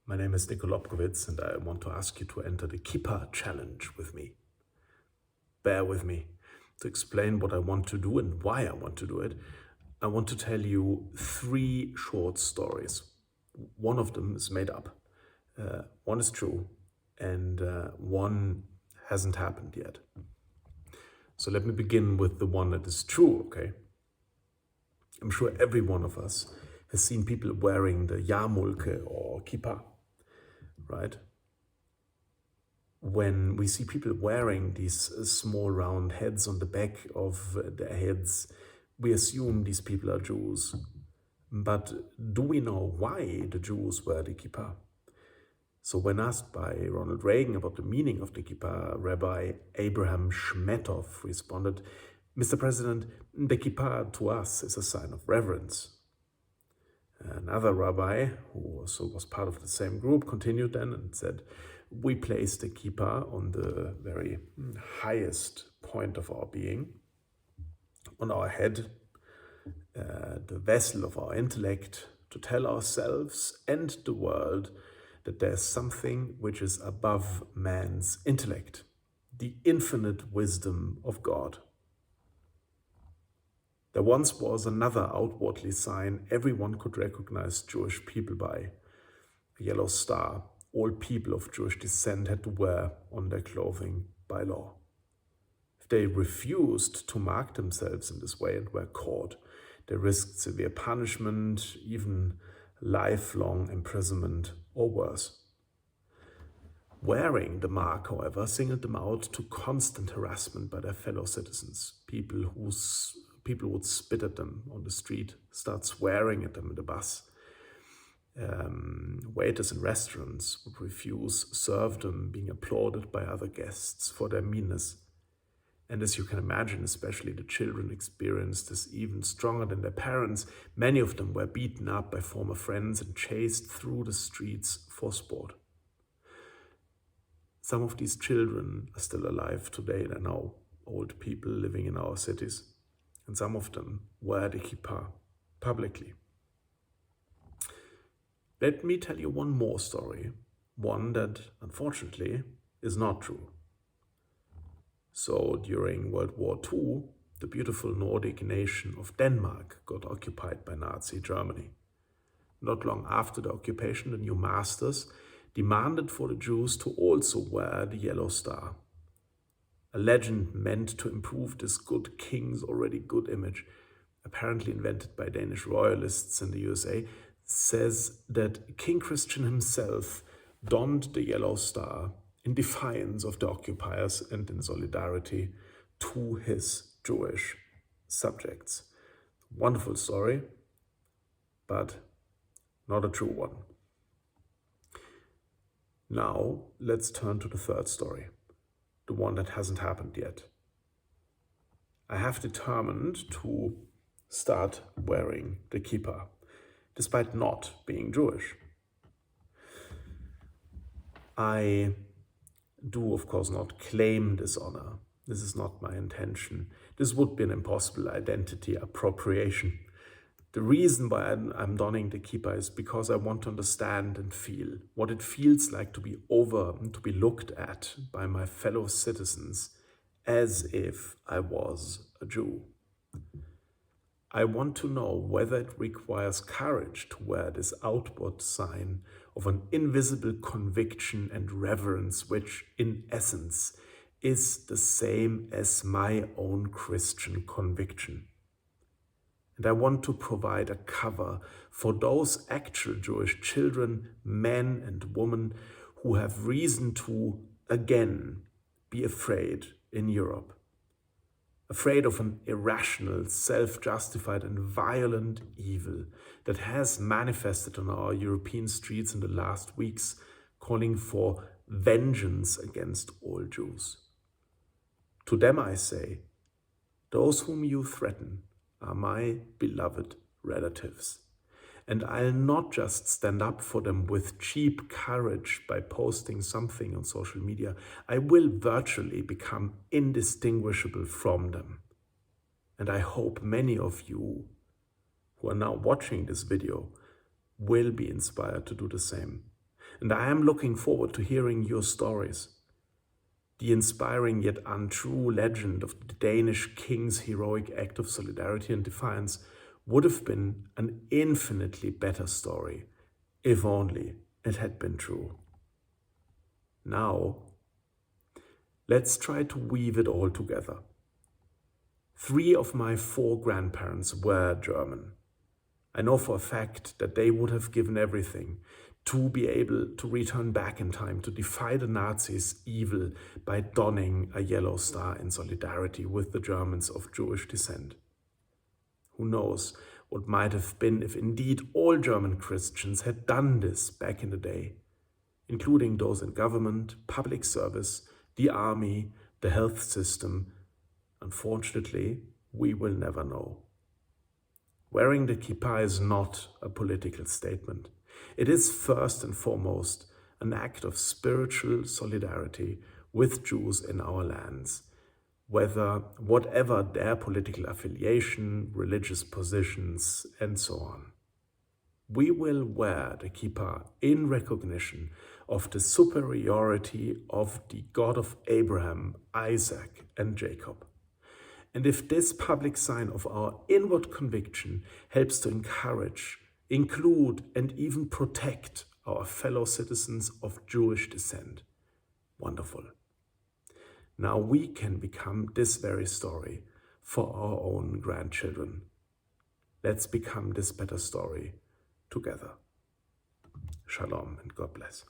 My name is Nico Lobkowitz, and I want to ask you to enter the Kippah challenge with me. Bear with me. To explain what I want to do and why I want to do it, I want to tell you 3 short stories. One of them is made up. One is true, and one hasn't happened yet. So let me begin with the one that is true, okay? I'm sure every one of us has seen people wearing the Yarmulke or Kippah, right? When we see people wearing these small round heads on the back of their heads, we assume these people are Jews. But do we know why the Jews wear the kippah? So when asked by Ronald Reagan about the meaning of the kippah, Rabbi Abraham Shmetov responded, "Mr. President, the kippah to us is a sign of reverence." Another rabbi, who also was part of the same group, continued then and said, "We place the kippah on the very highest point of our being, on our head, the vessel of our intellect, to tell ourselves and the world that there's something which is above man's intellect, the infinite wisdom of God." There once was another outwardly sign everyone could recognize Jewish people by, a yellow star all people of Jewish descent had to wear on their clothing by law. If they refused to mark themselves in this way and were caught, they risked severe punishment, even lifelong imprisonment or worse. Wearing the mark, however, singled them out to constant harassment by their fellow citizens. People would spit at them on the street, start swearing at them in the bus. Waiters in restaurants would refuse serve them, being applauded by other guests for their meanness. And as you can imagine, especially the children experienced this even stronger than their parents. Many of them were beaten up by former friends and chased through the streets for sport. Some of these children are still alive today. They're now old people living in our cities. And some of them wear the kippah publicly. Let me tell you one more story, one that unfortunately is not true. So during World War II, the beautiful Nordic nation of Denmark got occupied by Nazi Germany. Not long after the occupation, the new masters demanded for the Jews to also wear the yellow star. A legend meant to improve this good king's already good image, apparently invented by Danish royalists in the USA, says that King Christian himself donned the yellow star in defiance of the occupiers and in solidarity to his Jewish subjects. Wonderful story, but not a true one. Now let's turn to the third story, the one that hasn't happened yet. I have determined to start wearing the kippah, despite not being Jewish. I do, of course, not claim this honor. This is not my intention. This would be an impossible identity appropriation. The reason why I'm donning the kippah is because I want to understand and feel what it feels like to be looked at by my fellow citizens as if I was a Jew. I want to know whether it requires courage to wear this outward sign of an invisible conviction and reverence, which in essence is the same as my own Christian conviction. And I want to provide a cover for those actual Jewish children, men and women, who have reason to, again, be afraid in Europe. Afraid of an irrational, self-justified and violent evil that has manifested on our European streets in the last weeks, calling for vengeance against all Jews. To them I say, those whom you threaten are my beloved relatives. And I'll not just stand up for them with cheap courage by posting something on social media. I will virtually become indistinguishable from them. And I hope many of you who are now watching this video will be inspired to do the same. And I am looking forward to hearing your stories. The inspiring yet untrue legend of the Danish king's heroic act of solidarity and defiance would have been an infinitely better story, if only it had been true. Now, let's try to weave it all together. 3 of my 4 grandparents were German. I know for a fact that they would have given everything to be able to return back in time to defy the Nazis' evil by donning a yellow star in solidarity with the Germans of Jewish descent. Who knows what might have been if indeed all German Christians had done this back in the day, including those in government, public service, the army, the health system. Unfortunately, we will never know. Wearing the kippah is not a political statement. It is first and foremost an act of spiritual solidarity with Jews in our lands, whatever their political affiliation, religious positions, and so on. We will wear the kippah in recognition of the superiority of the God of Abraham, Isaac, and Jacob. And if this public sign of our inward conviction helps to encourage, include, and even protect our fellow citizens of Jewish descent, wonderful. Now we can become this very story for our own grandchildren. Let's become this better story together. Shalom and God bless.